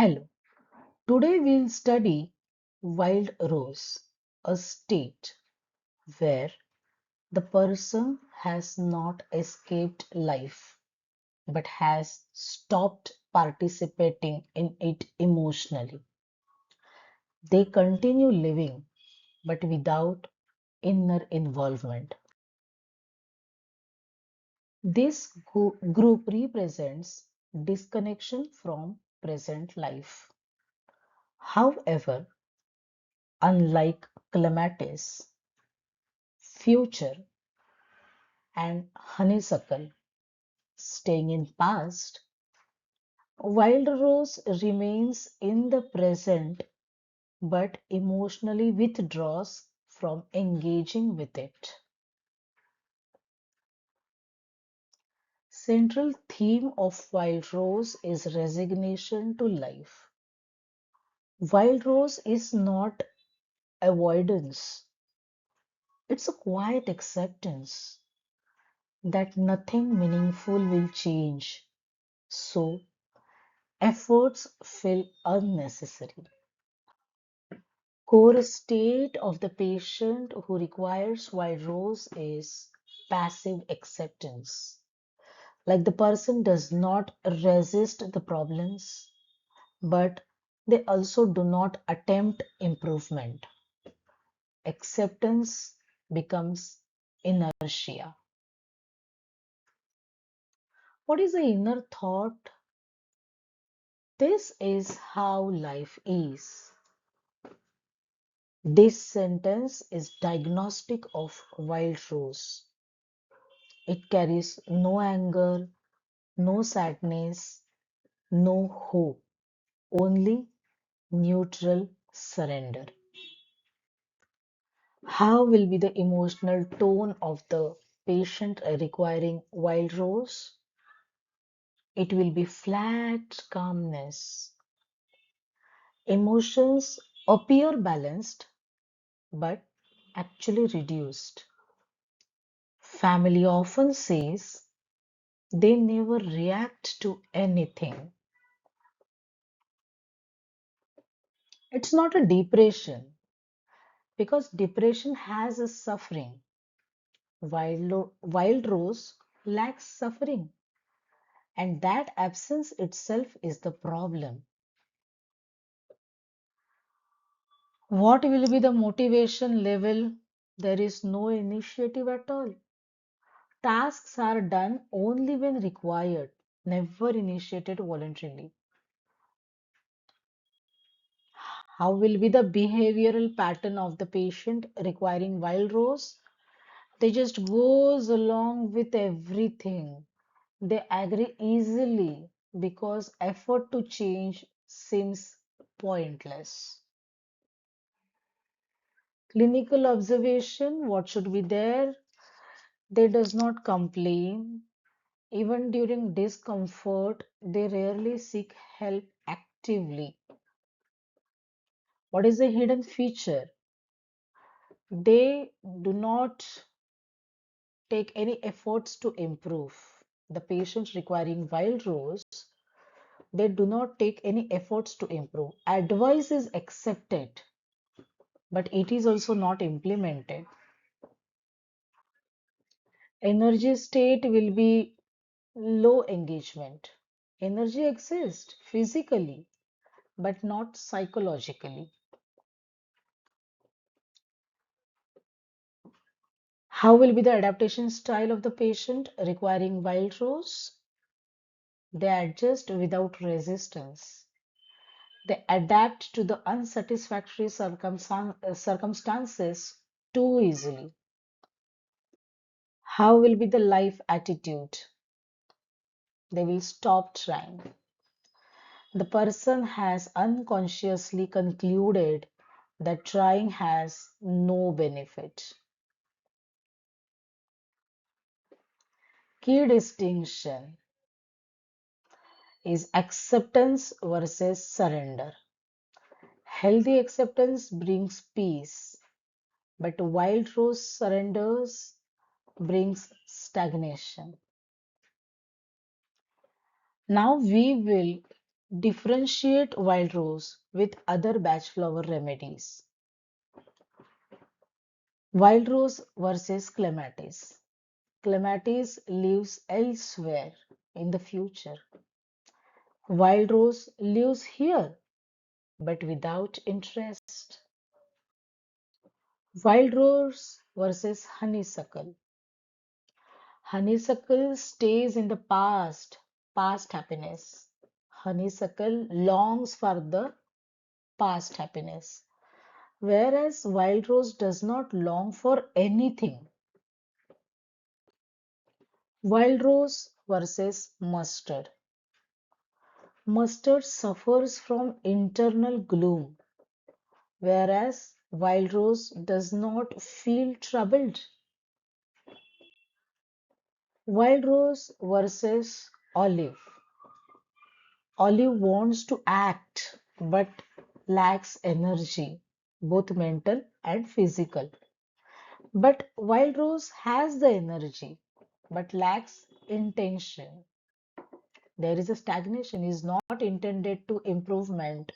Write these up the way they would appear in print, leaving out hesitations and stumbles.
Hello, today we'll study wild rose, a state where the person has not escaped life but has stopped participating in it emotionally. They continue living but without inner involvement. This group represents disconnection from present life. However, unlike Clematis, future and honeysuckle staying in past, wild rose remains in the present but emotionally withdraws from engaging with it. Central theme of wild rose is resignation to life. Wild rose is not avoidance, it's a quiet acceptance that nothing meaningful will change. So efforts feel unnecessary. Core state of the patient who requires wild rose is passive acceptance. Like the person does not resist the problems, but they also do not attempt improvement. Acceptance becomes inertia. What is the inner thought? This is how life is. This sentence is diagnostic of wild rose. It carries no anger, no sadness, no hope, only neutral surrender. How will be the emotional tone of the patient requiring wild rose? It will be flat calmness. Emotions appear balanced but actually reduced. Family often says they never react to anything. It's not a depression because depression has a suffering. Wild rose lacks suffering, and that absence itself is the problem. What will be the motivation level? There is no initiative at all. Tasks are done only when required, never initiated voluntarily. How will be the behavioral pattern of the patient requiring wild rose? They just goes along with everything. They agree easily because effort to change seems pointless. Clinical observation, what should be there? They does not complain. Even during discomfort, they rarely seek help actively. What is the hidden feature? They do not take any efforts to improve. The patients requiring wild rose, they do not take any efforts to improve. Advice is accepted, but it is also not implemented. Energy state will be low engagement. Energy exists physically, but not psychologically. How will be the adaptation style of the patient requiring wild rose? They adjust without resistance. They adapt to the unsatisfactory circumstances too easily. How will be the life attitude? They will stop trying. The person has unconsciously concluded that trying has no benefit. Key distinction is acceptance versus surrender. Healthy acceptance brings peace, but wild rose surrenders brings stagnation. Now we will Differentiate wild rose with other batch flower remedies. Wild rose versus clematis. Clematis lives elsewhere in the future. Wild rose lives here but without interest. Wild rose versus honeysuckle. Honeysuckle stays in the past happiness. Honeysuckle longs for the past happiness, whereas wild rose does not long for anything. Wild rose versus mustard. Mustard suffers from internal gloom, whereas wild rose does not feel troubled. Wild rose versus olive. Olive wants to act but lacks energy, both mental and physical. But wild rose has the energy but lacks intention. There is a stagnation, is not intended to improvement.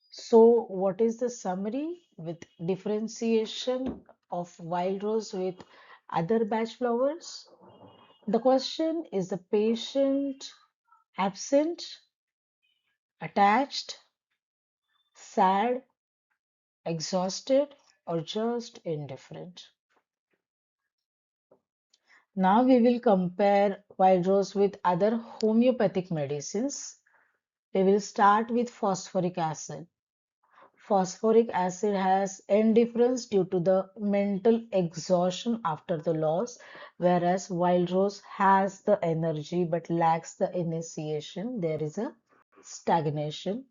So, what is the summary with differentiation of wild rose with other batch flowers? The question is the patient absent, attached, sad, exhausted, or just indifferent? Now we will compare wild rose with other homeopathic medicines. We will start with phosphoric acid. Phosphoric acid has indifference due to the mental exhaustion after the loss, whereas wild rose has the energy but lacks the initiation. There is a stagnation.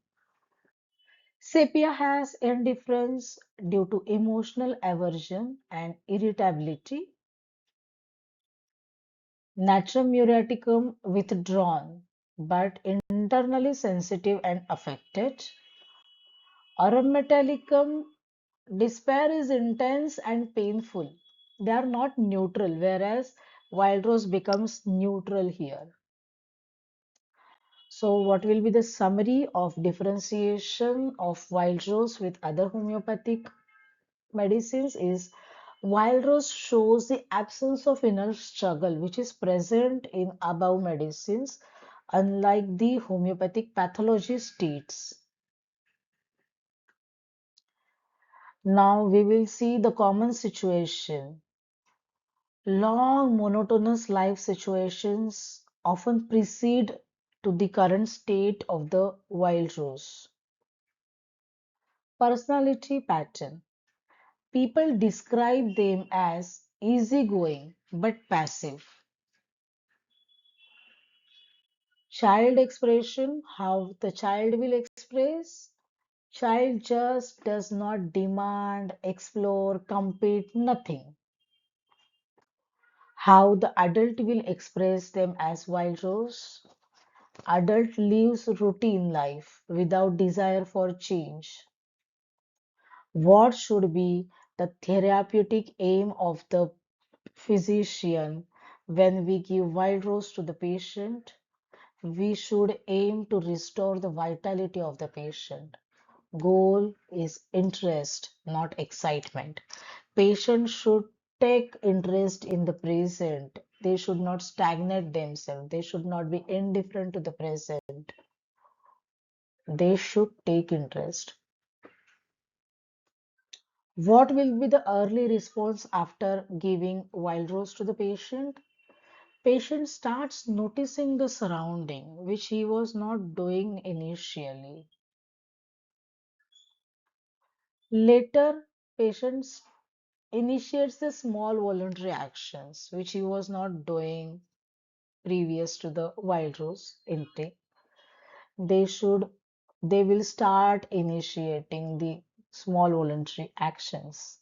Sepia has indifference due to emotional aversion and irritability. Natrum muriaticum withdrawn, but internally sensitive and affected. Aurum metallicum, despair is intense and painful. They are not neutral, whereas wild rose becomes neutral here. So, what will be the summary of differentiation of wild rose with other homeopathic medicines is wild rose shows the absence of inner struggle which is present in above medicines, unlike the homeopathic pathology states. Now we will see the common situation. Long monotonous life situations often precede to the current state of the wild rose. Personality pattern. People describe them as easygoing but passive. Child expression, how the child will express. Child just does not demand, explore, compete, nothing. How the adult will express them as wild rose. Adult lives routine life without desire for change. What should be the therapeutic aim of the physician when we give wild rose to the patient? We should aim to restore the vitality of the patient. Goal is interest, not excitement. Patients should take interest in the present. They should not stagnate themselves. They should not be indifferent to the present. They should take interest. What will be the early response after giving wild rose to the patient? Patient starts noticing the surrounding, which he was not doing initially. Later, patient initiates the small voluntary actions, which he was not doing previous to the wild rose intake. They should, they will start initiating the small voluntary actions.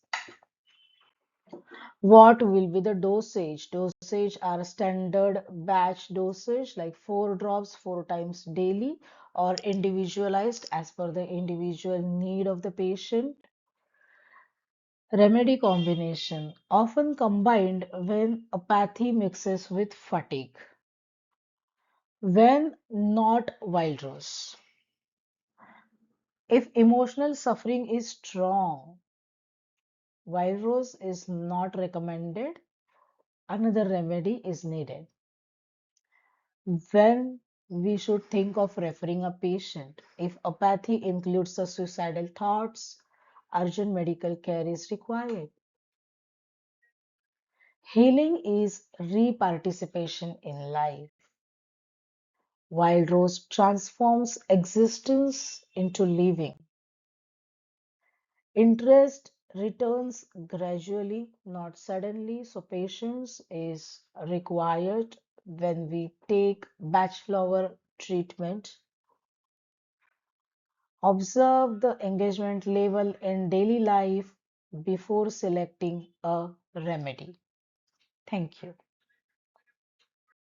What will be the dosage? Dosage are standard batch dosage like 4 drops 4 times daily or individualized as per the individual need of the patient. Remedy combination often combined when apathy mixes with fatigue. When not wild rose. If emotional suffering is strong, wild rose is not recommended. Another remedy is needed. When we should think of referring a patient, if apathy includes the suicidal thoughts, urgent medical care is required. Healing is reparticipation in life. Wild rose transforms existence into living. Interest returns gradually, not suddenly, so patience is required when we take batch flower treatment. Observe the engagement level in daily life before selecting a remedy. Thank you.